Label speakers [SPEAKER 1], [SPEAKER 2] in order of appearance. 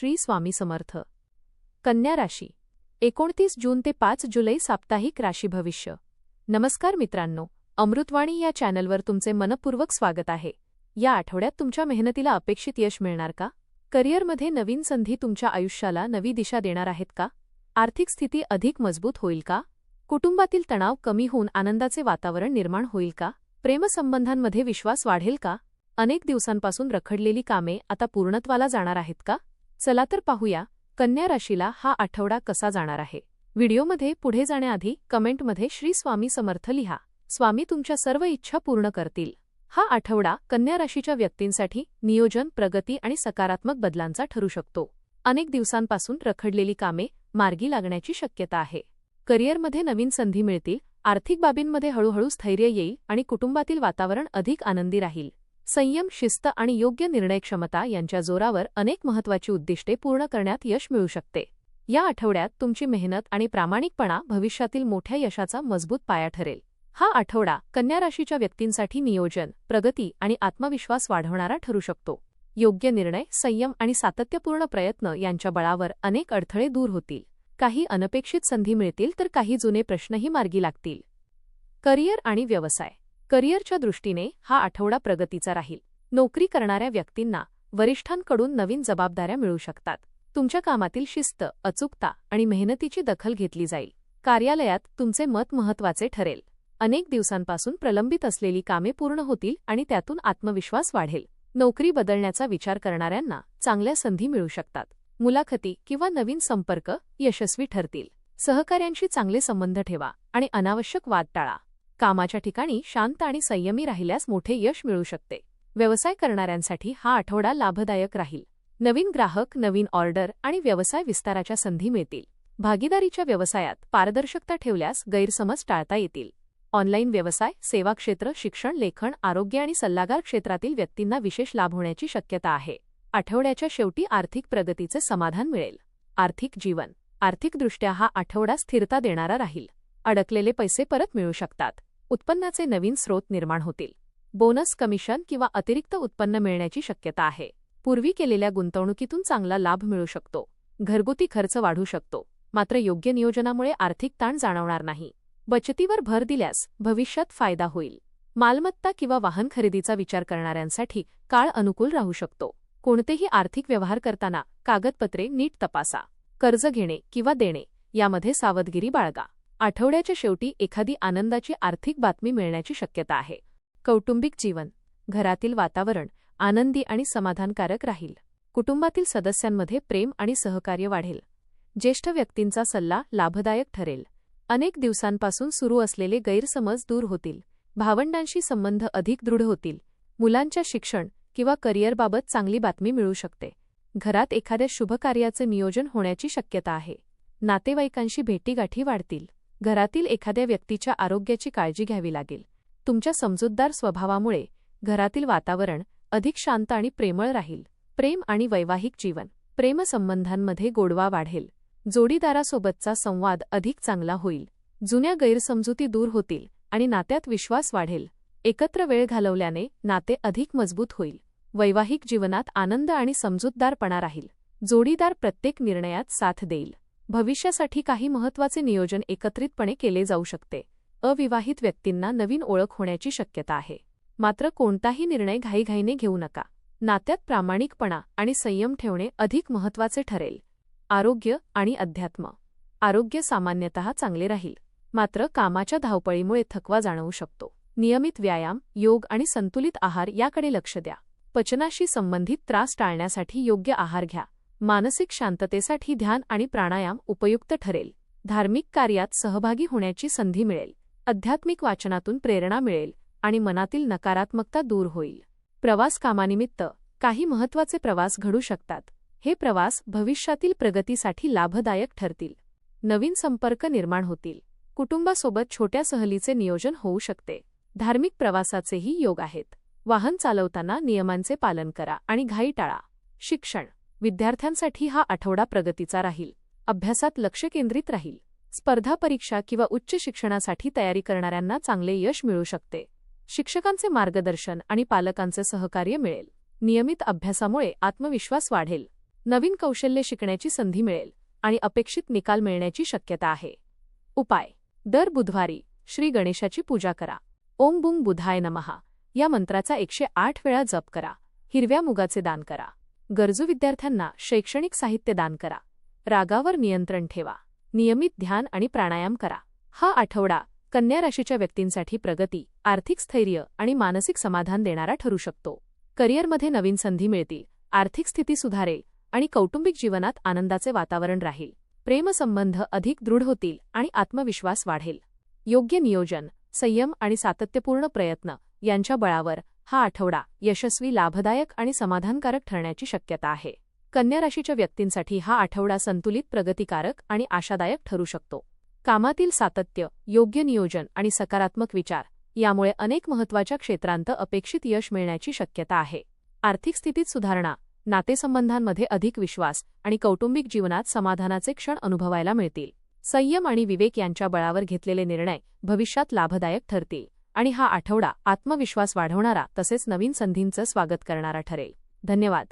[SPEAKER 1] श्री स्वामी समर्थ. कन्या राशी 29 जून ते 5 जुलै साप्ताहिक राशी भविष्य. नमस्कार मित्रांनो, अमृतवाणी या चॅनलवर तुमचे मनपूर्वक स्वागत आहे. या आठवड्यात तुमच्या मेहनतीला अपेक्षित यश मिळणार का? करिअरमध्ये नवीन संधी तुमच्या आयुष्याला नवी दिशा देणार आहेत का? आर्थिक स्थिती अधिक मजबूत होईल का? कुटुंबातील तणाव कमी होऊन आनंदाचे वातावरण निर्माण होईल का? प्रेमसंबंधांमध्ये विश्वास वाढेल का? अनेक दिवसांपासून रखडलेली कामे आता पूर्णत्वाला जाणार आहेत का? चला तर पाहूया कन्या राशीला हा आठवडा कसा जाणार आहे. व्हिडिओमध्ये पुढे जाण्याआधी कमेंटमध्ये श्री स्वामी समर्थ लिहा. स्वामी तुमच्या सर्व इच्छा पूर्ण करतील. हा आठवडा कन्या राशीच्या व्यक्तींसाठी नियोजन, प्रगती आणि सकारात्मक बदलांचा ठरू शकतो. अनेक दिवसांपासून रखडलेली कामे मार्गी लागण्याची शक्यता आहे. करिअरमध्ये नवीन संधी मिळतील, आर्थिक बाबींमध्ये हळूहळू स्थैर्य येईल आणि कुटुंबातील वातावरण अधिक आनंदी राहील. संयम, शिस्त आणि योग्य निर्णय क्षमता यांच्या जोरावर अनेक महत्त्वाची उद्दिष्टे पूर्ण करण्यात यश मिळू शकते. या आठवड्यात तुमची मेहनत आणि प्रामाणिकपणा भविष्यातील मोठ्या यशाचा मजबूत पाया ठरेल. हा आठवडा कन्या राशीच्या व्यक्तींसाठी नियोजन, प्रगती आणि आत्मविश्वास वाढवणारा ठरू शकतो. योग्य निर्णय, संयम आणि सातत्यपूर्ण प्रयत्न यांच्या बळावर अनेक अडथळे दूर होतील. काही अनपेक्षित संधी मिळतील तर काही जुने प्रश्नही मार्गी लागतील. करिअर आणि व्यवसाय. करिअरच्या दृष्टीने हा आठवडा प्रगतीचा राहील. नोकरी करणाऱ्या व्यक्तींना वरिष्ठांकडून नवीन जबाबदाऱ्या मिळू शकतात. तुमच्या कामातील शिस्त, अचूकता आणि मेहनतीची दखल घेतली जाईल. कार्यालयात तुमचे मत महत्त्वाचे ठरेल. अनेक दिवसांपासून प्रलंबित असलेली कामे पूर्ण होतील आणि त्यातून आत्मविश्वास वाढेल. नोकरी बदलण्याचा विचार करणाऱ्यांना चांगल्या संधी मिळू शकतात. मुलाखती किंवा नवीन संपर्क यशस्वी ठरतील. सहकाऱ्यांशी चांगले संबंध ठेवा आणि अनावश्यक वाद टाळा. कामाच्या ठिकाणी शांत आणि संयमी राहिल्यास मोठे यश मिळू शकते. व्यवसाय करणाऱ्यांसाठी हा आठवडा लाभदायक राहील. नवीन ग्राहक, नवीन ऑर्डर आणि व्यवसाय विस्ताराच्या संधी मिळतील. भागीदारीच्या व्यवसायात पारदर्शकता ठेवल्यास गैरसमज टाळता येतील. ऑनलाईन व्यवसाय, सेवा क्षेत्र, शिक्षण, लेखन, आरोग्य आणि सल्लागार क्षेत्रातील व्यक्तींना विशेष लाभ होण्याची शक्यता आहे. आठवड्याच्या शेवटी आर्थिक प्रगतीचे समाधान मिळेल. आर्थिक जीवन. आर्थिकदृष्ट्या हा आठवडा स्थिरता देणारा राहील. अडकलेले पैसे परत मिळू शकतात. उत्पन्नाचे नवीन स्रोत निर्माण होतील. बोनस, कमिशन किंवा अतिरिक्त उत्पन्न मिळण्याची शक्यता आहे. पूर्वी केलेल्या गुंतवणुकीतून चांगला लाभ मिळू शकतो. घरगुती खर्च वाढू शकतो, मात्र योग्य नियोजनामुळे आर्थिक ताण जाणवणार नाही. बचतीवर भर दिल्यास भविष्यात फायदा होईल. मालमत्ता किंवा वाहन खरेदीचा विचार करणाऱ्यांसाठी काळ अनुकूल राहू शकतो. कोणतेही आर्थिक व्यवहार करताना कागदपत्रे नीट तपासा. कर्ज घेणे किंवा देणे यामध्ये सावधगिरी बाळगा. आठवड्याच्या शेवटी एखादी आनंदाची आर्थिक बातमी मिळण्याची शक्यता आहे. कौटुंबिक जीवन. घरातील वातावरण आनंदी आणि समाधानकारक राहील. कुटुंबातील सदस्यांमध्ये प्रेम आणि सहकार्य वाढेल. ज्येष्ठ व्यक्तींचा सल्ला लाभदायक ठरेल. अनेक दिवसांपासून सुरू असलेले गैरसमज दूर होतील. भावंडांशी संबंध अधिक दृढ होतील. मुलांच्या शिक्षण किंवा करिअरबाबत चांगली बातमी मिळू शकते. घरात एखाद्या शुभकार्याचे नियोजन होण्याची शक्यता आहे. नातेवाईकांशी भेटीगाठी वाढतील. घरातील एखाद्या व्यक्तीच्या आरोग्याची काळजी घ्यावी लागेल. तुमच्या समजूतदार स्वभावामुळे घरातील वातावरण अधिक शांत आणि प्रेमळ राहील. प्रेम आणि वैवाहिक जीवन. प्रेमसंबंधांमध्ये गोडवा वाढेल. जोडीदारासोबतचा संवाद अधिक चांगला होईल. जुन्या गैरसमजुती दूर होतील आणि नात्यात विश्वास वाढेल. एकत्र वेळ घालवल्याने नाते अधिक मजबूत होईल. वैवाहिक जीवनात आनंद आणि समजूतदारपणा राहील. जोडीदार प्रत्येक निर्णयात साथ देईल. भविष्यासाठी काही महत्त्वाचे नियोजन एकत्रितपणे केले जाऊ शकते. अविवाहित व्यक्तींना नवीन ओळख होण्याची शक्यता आहे. मात्र कोणताही निर्णय घाईघाईने घेऊ नका. नात्यात प्रामाणिकपणा आणि संयम ठेवणे अधिक महत्त्वाचे ठरेल. आरोग्य आणि अध्यात्म. आरोग्य सामान्यतः चांगले राहील, मात्र कामाच्या धावपळीमुळे थकवा जाणवू शकतो. नियमित व्यायाम, योग आणि संतुलित आहार याकडे लक्ष द्या. पचनाशी संबंधित त्रास टाळण्यासाठी योग्य आहार घ्या. मानसिक शांततेसाठी ध्यान आणि प्राणायाम उपयुक्त ठरेल. धार्मिक कार्यात सहभागी होण्याची संधी मिळेल. आध्यात्मिक वाचनातून प्रेरणा मिळेल आणि मनातील नकारात्मकता दूर होईल. प्रवास. कामानिमित्त काही महत्त्वाचे प्रवास घडू शकतात. हे प्रवास भविष्यातील प्रगतीसाठी लाभदायक ठरतील. नवीन संपर्क निर्माण होतील. कुटुंबासोबत छोट्या सहलीचे नियोजन होऊ शकते. धार्मिक प्रवासाचेही योग आहेत. वाहन चालवताना नियमांचे पालन करा आणि घाई टाळा. शिक्षण. विद्यार्थ्यांसाठी हा आठवडा प्रगतीचा राहील. अभ्यासात लक्ष केंद्रित राहील. स्पर्धा परीक्षा किंवा उच्च शिक्षणासाठी तयारी करणाऱ्यांना चांगले यश मिळू शकते. शिक्षकांचे मार्गदर्शन आणि पालकांचे सहकार्य मिळेल. नियमित अभ्यासामुळे आत्मविश्वास वाढेल. नवीन कौशल्य शिकण्याची संधी मिळेल आणि अपेक्षित निकाल मिळण्याची शक्यता आहे. उपाय: दर बुधवारी श्री गणेशाची पूजा करा. ओम बुंग बुधाय नमः या मंत्राचा 108 वेळा जप करा. हिरव्या मुगाचे दान करा. गरजू विद्यार्थ्यांना शैक्षणिक साहित्य दान करा. रागावर नियंत्रण ठेवा. नियमित ध्यान आणि प्राणायाम करा. हा आठवडा कन्या राशीच्या व्यक्तींसाठी प्रगती, आर्थिक स्थैर्य आणि मानसिक समाधान देणारा ठरू शकतो. करिअरमध्ये नवीन संधी मिळतील, आर्थिक स्थिती सुधारेल आणि कौटुंबिक जीवनात आनंदाचे वातावरण राहील. प्रेमसंबंध अधिक दृढ होतील आणि आत्मविश्वास वाढेल. योग्य नियोजन, संयम आणि सातत्यपूर्ण प्रयत्न यांच्या बळावर हा आठवडा यशस्वी, लाभदायक आणि समाधानकारक ठरण्याची शक्यता आहे. कन्या राशीच्या व्यक्तींसाठी हा आठवडा संतुलित, प्रगतिकारक आणि आशादायक ठरू शकतो. कामातील सातत्य, योग्य नियोजन आणि सकारात्मक विचार यामुळे अनेक महत्त्वाच्या क्षेत्रांत अपेक्षित यश मिळण्याची शक्यता आहे. आर्थिक स्थितीत सुधारणा, नातेसंबंधांमध्ये अधिक विश्वास आणि कौटुंबिक जीवनात समाधानाचे क्षण अनुभवायला मिळतील. संयम आणि विवेक यांच्या बळावर घेतलेले निर्णय भविष्यात लाभदायक ठरतील आणि हा आठवडा आत्मविश्वास वाढवणारा तसेच नवीन संधींचं स्वागत करणारा ठरेल. धन्यवाद.